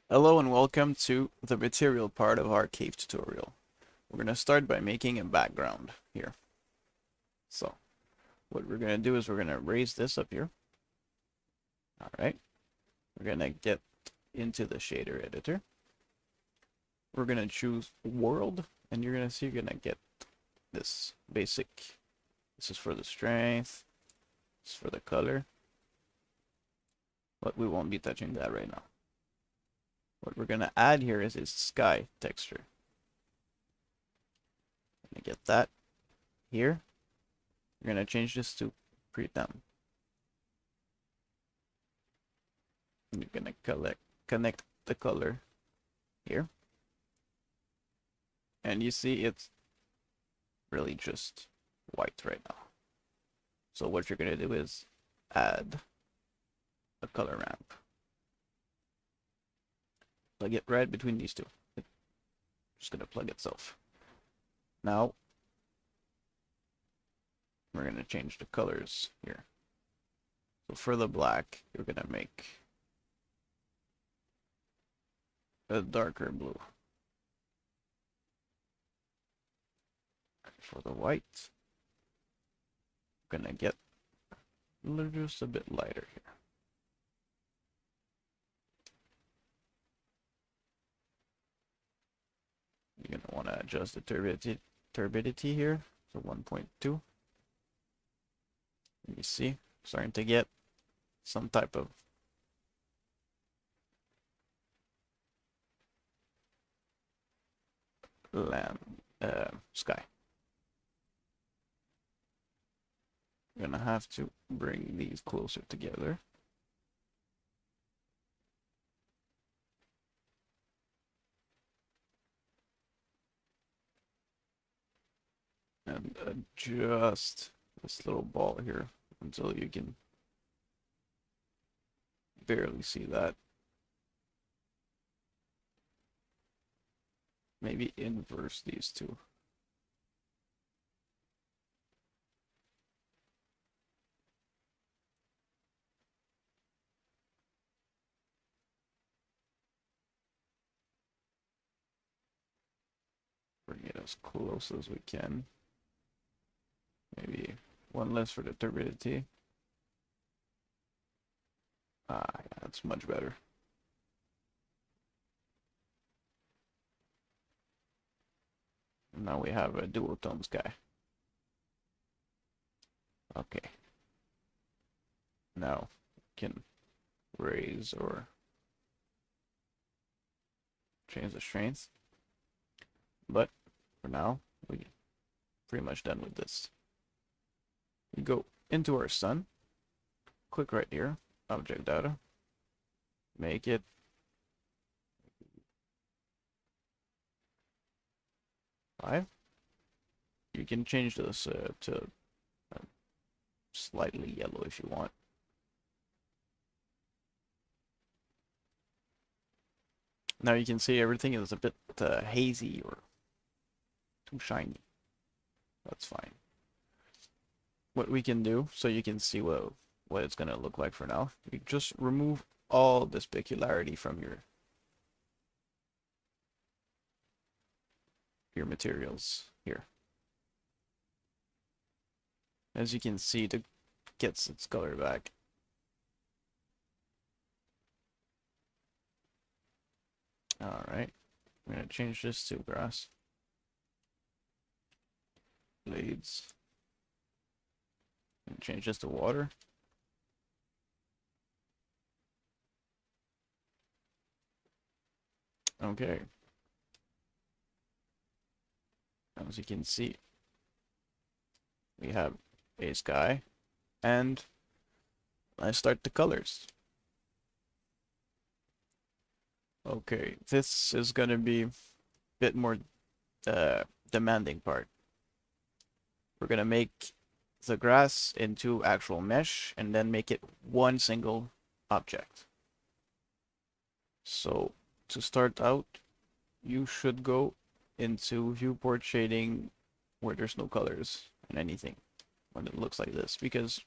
Hello and welcome to the material part of our cave tutorial. We're going to start by making a background here. So what we're going to do is we're going to raise this up here. Alright, we're going to get into the shader editor. We're going to choose world and you're going to see you're going to get this basic. This is for the strength, this is for the color, but we won't be touching that right now. What we're going to add here is a sky texture. Going to get that here. We're going to change this to pretem. You're going to connect the color here. And you see it's really just white right now. So what you're going to do is add a color ramp. Plug it right between these two. It's just going to plug itself. Now, we're going to change the colors here. So for the black, you're going to make a darker blue. For the white, I'm going to get just a bit lighter here. You're going to want to adjust the turbidity here to 1.2. You see, starting to get some type of sky. You're gonna have to bring these closer together. And adjust this little ball here until you can barely see that. Maybe inverse these two. Bring it as close as we can. Maybe one less for the turbidity. Ah, yeah, that's much better. And now we have a dual tone sky. Okay. Now we can raise or change the strength. But for now, we're pretty much done with this. We go into our sun, click right here, object data, make it 5. You can change this to slightly yellow if you want. Now you can see everything is a bit hazy or too shiny. That's fine. What we can do, so you can see what it's going to look like for now, you just remove all the specularity from your materials here. As you can see, it gets its color back. Alright, I'm going to change this to grass. Blades. And change this to water. Okay. As you can see, we have a sky, and I start the colors. Okay, this is gonna be a bit more demanding part. We're gonna make the grass into actual mesh and then make it one single object. So to start out, you should go into viewport shading where there's no colors and anything when it looks like this, because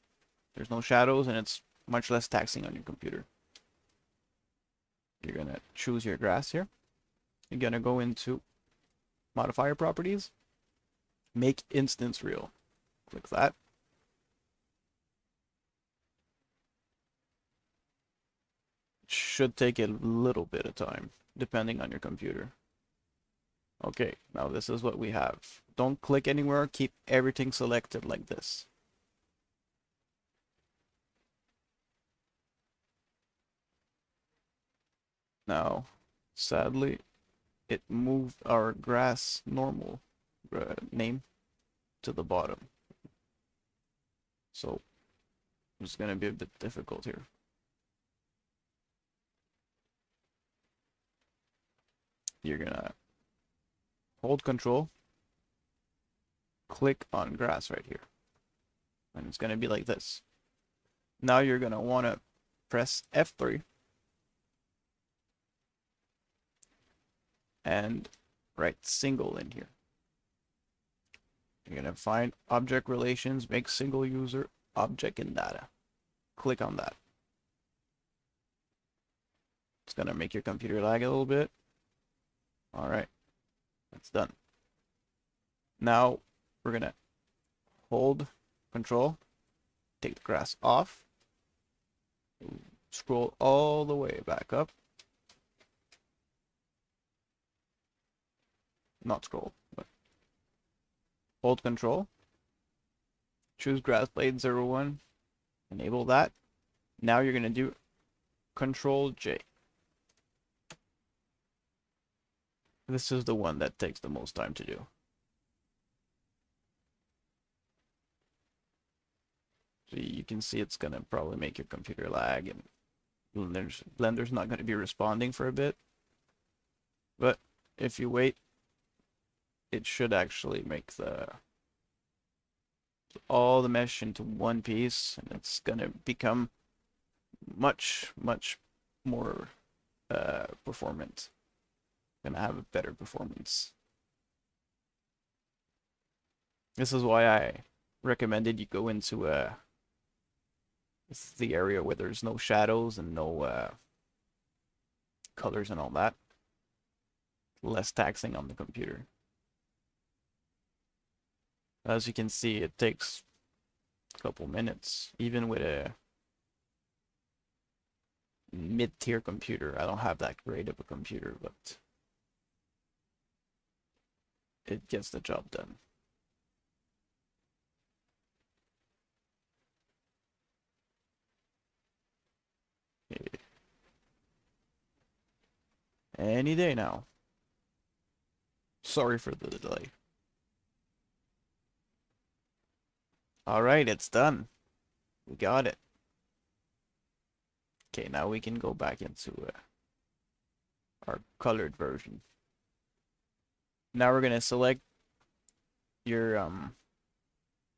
there's no shadows and it's much less taxing on your computer. You're gonna choose your grass here. You're gonna go into modifier properties, make instance real. Click that. It should take a little bit of time, depending on your computer. Okay, now this is what we have. Don't click anywhere, keep everything selected like this. Now, sadly, it moved our grass normal name to the bottom. So it's going to be a bit difficult here. You're going to hold control, click on grass right here. And it's going to be like this. Now you're going to want to press F3 and write single in here. You're going to find object relations, make single user object in data. Click on that. It's going to make your computer lag a little bit. All right, that's done. Now we're going to hold control, take the grass off, scroll all the way back up. Not scroll, but hold control, choose grass blade 01, enable that. Now you're going to do Control J. This is the one that takes the most time to do. So you can see it's going to probably make your computer lag, and Blender's not going to be responding for a bit. But if you wait, it should actually make all the mesh into one piece, and it's going to become much more performant. Gonna have a better performance. This is why I recommended you go into the area where there's no shadows and no colors and all that. Less taxing on the computer. As you can see, it takes a couple minutes, even with a mid-tier computer. I don't have that great of a computer, but it gets the job done. Okay. Any day now. Sorry for the delay. Alright, it's done. We got it. Okay, now we can go back into our colored version. Now we're gonna select your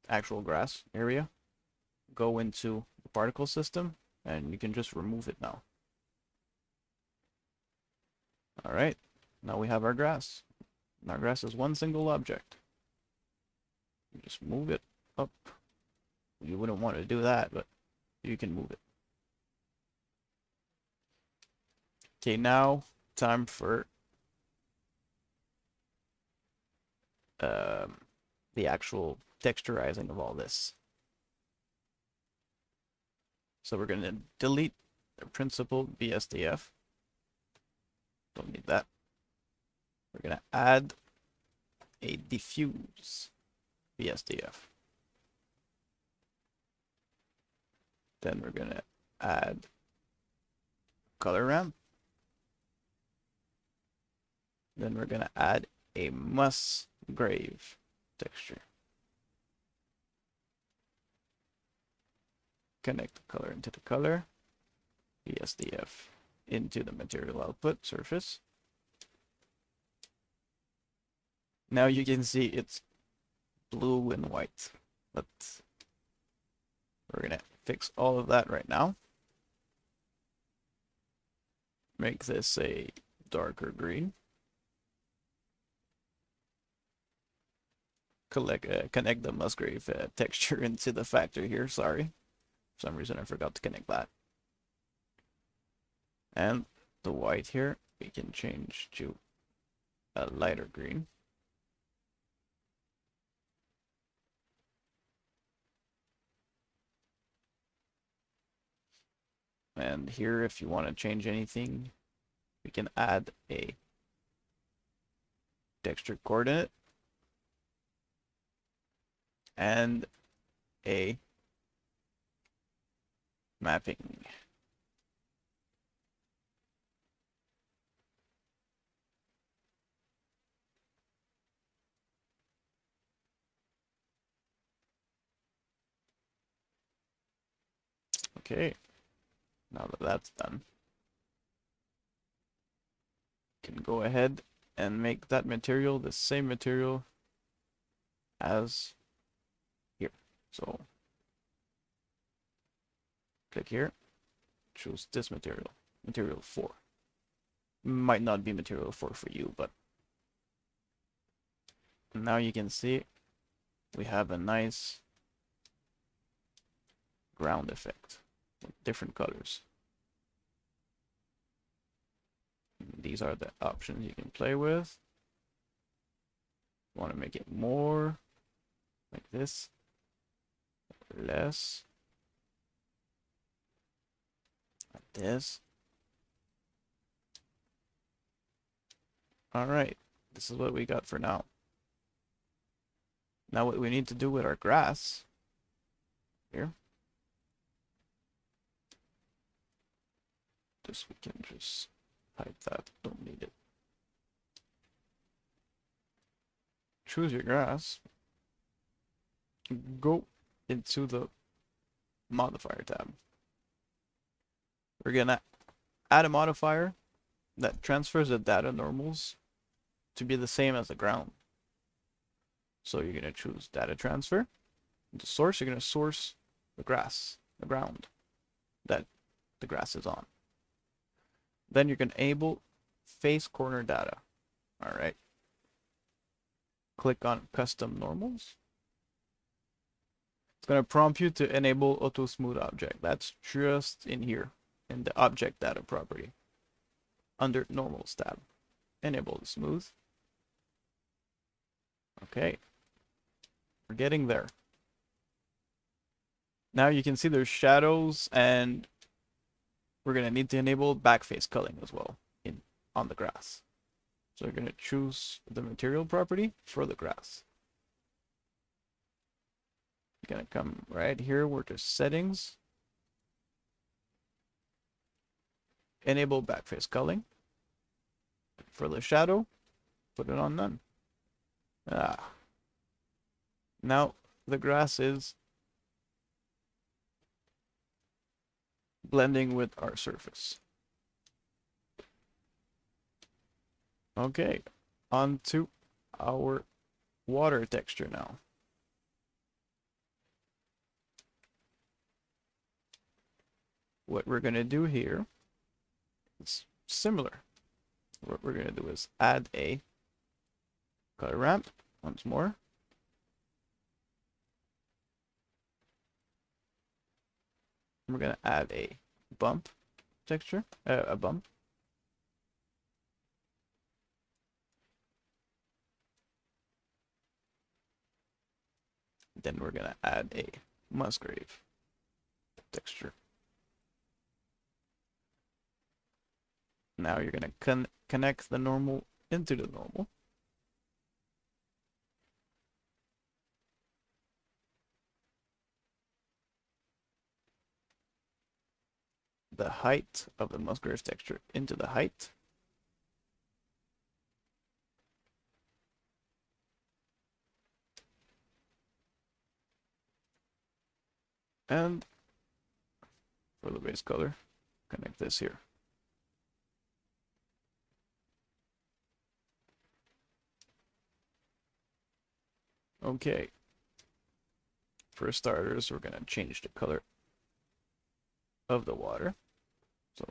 actual grass area, go into the particle system, and you can just remove it now. All right, now we have our grass. And our grass is one single object. You just move it up. You wouldn't want to do that, but you can move it. Okay, now time for the actual texturizing of all this. So we're going to delete the principal BSDF. Don't need that. We're going to add a diffuse BSDF. Then we're going to add color ramp. Then we're going to add a Musgrave texture. Connect the color into the color, BSDF into the material output surface. Now you can see it's blue and white, but we're gonna fix all of that right now. Make this a darker green. Connect the Musgrave texture into the factor here, sorry. For some reason I forgot to connect that. And the white here, we can change to a lighter green. And here, if you want to change anything, we can add a texture coordinate and a mapping. Okay, now that that's done, you can go ahead and make that material the same material as here. So click here, choose this material, material 4. Might not be material 4 for you, but now you can see we have a nice ground effect with different colors. These are the options you can play with. Want to make it more like this, less like this. All right, this is what we got for now. Now what we need to do with our grass here, this we can just hide that, don't need it. Choose your grass, go into the modifier tab. We're gonna add a modifier that transfers the data normals to be the same as the ground. So you're gonna choose data transfer. The source, you're gonna source the grass, the ground that the grass is on. Then you're gonna enable face corner data. All right. Click on custom normals. It's going to prompt you to enable auto smooth object. That's just in here in the object data property under normals tab. Enable the smooth. Okay. We're getting there. Now you can see there's shadows, and we're going to need to enable backface culling as well on the grass. So we're going to choose the material property for the grass. You're going to come right here where there's settings. Enable backface culling. For the shadow, put it on none. Now the grass is blending with our surface. Okay, on to our water texture now. What we're going to do here is similar. What we're going to do is add a color ramp once more. We're going to add a bump texture, a bump. Then we're going to add a Musgrave texture. Now you're going to connect the normal into the normal. The height of the Musgrave texture into the height. And for the base color, connect this here. Okay. For starters, we're going to change the color of the water. So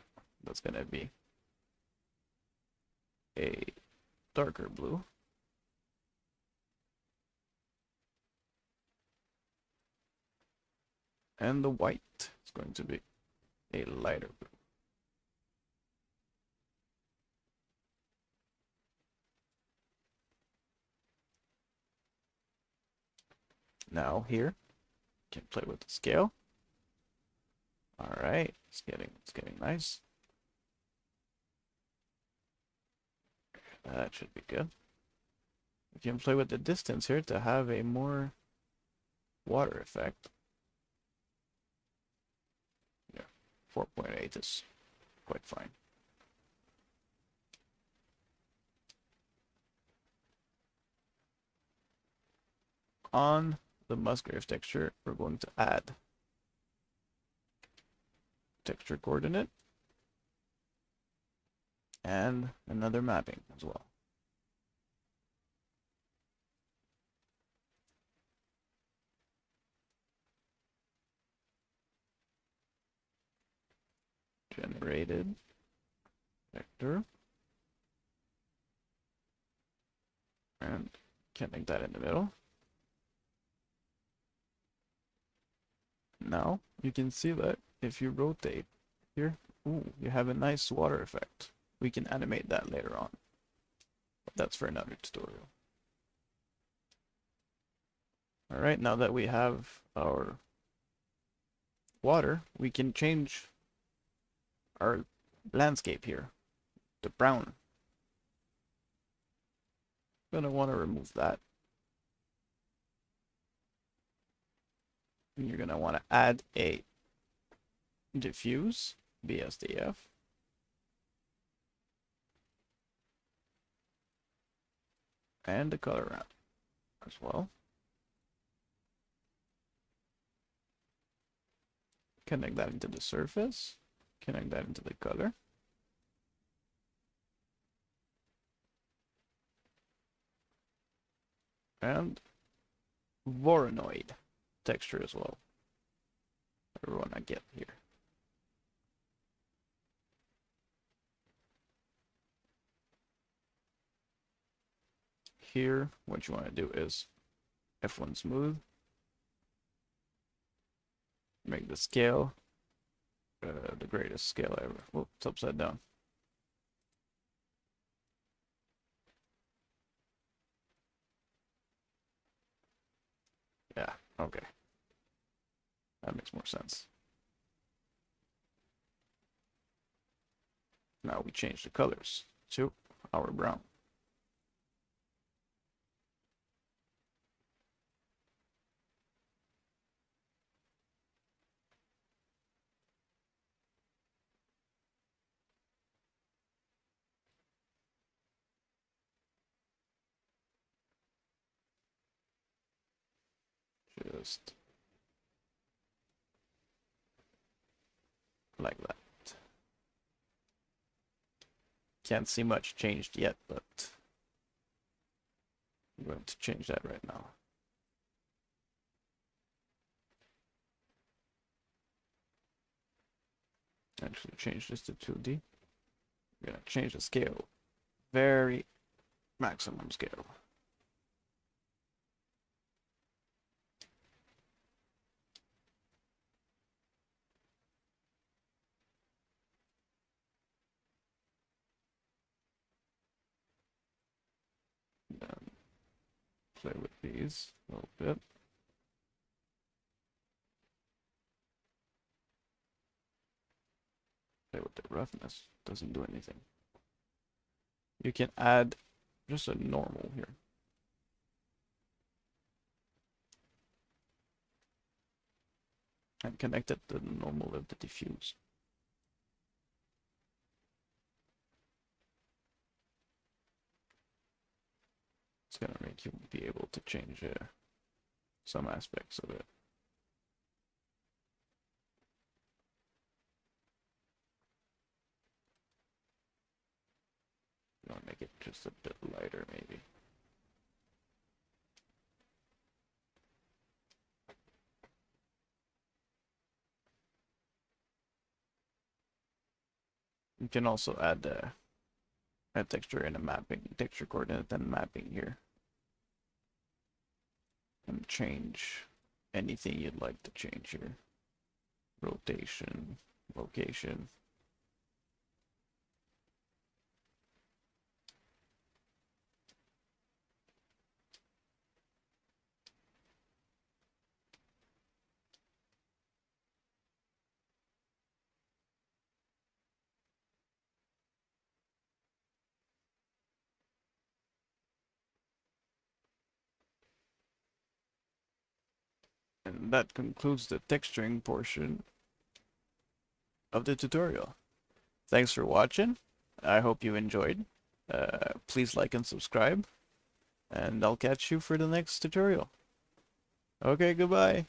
that's going to be a darker blue. And the white is going to be a lighter blue. Now here, can play with the scale. All right, it's getting nice. That should be good. You can play with the distance here to have a more water effect. Yeah, 4.8 is quite fine. On the Musgrave texture, we're going to add texture coordinate and another mapping as well. Generated vector, and connect that in the middle. Now you can see that if you rotate here, ooh, you have a nice water effect. We can animate that later on, but that's for another tutorial. All right, now that we have our water, we can change our landscape here to brown. I'm gonna want to remove that. And you're gonna want to add a diffuse BSDF. And a color ramp as well. Connect that into the surface. Connect that into the color. And Voronoi texture as well. Everyone I get here. Here, what you want to do is F1 smooth. Make the scale the greatest scale ever. Oh, it's upside down. Yeah, okay. That makes more sense. Now we change the colors to our brown. Just like that. Can't see much changed yet, but I'm going to change that right now. Actually change this to 2D. I'm gonna change the scale. Very maximum scale. Then play with these a little bit. Play with the roughness. Doesn't do anything. You can add just a normal here. And connect it to the normal of the diffuse. It's gonna make you be able to change some aspects of it. You want to make it just a bit lighter, maybe. You can also add a texture and a mapping, texture coordinate and mapping here. And change anything you'd like to change here. Rotation, location. that concludes the texturing portion of the tutorial. Thanks for watching. I hope you enjoyed. Please like and subscribe, and I'll catch you for the next tutorial. Okay, goodbye.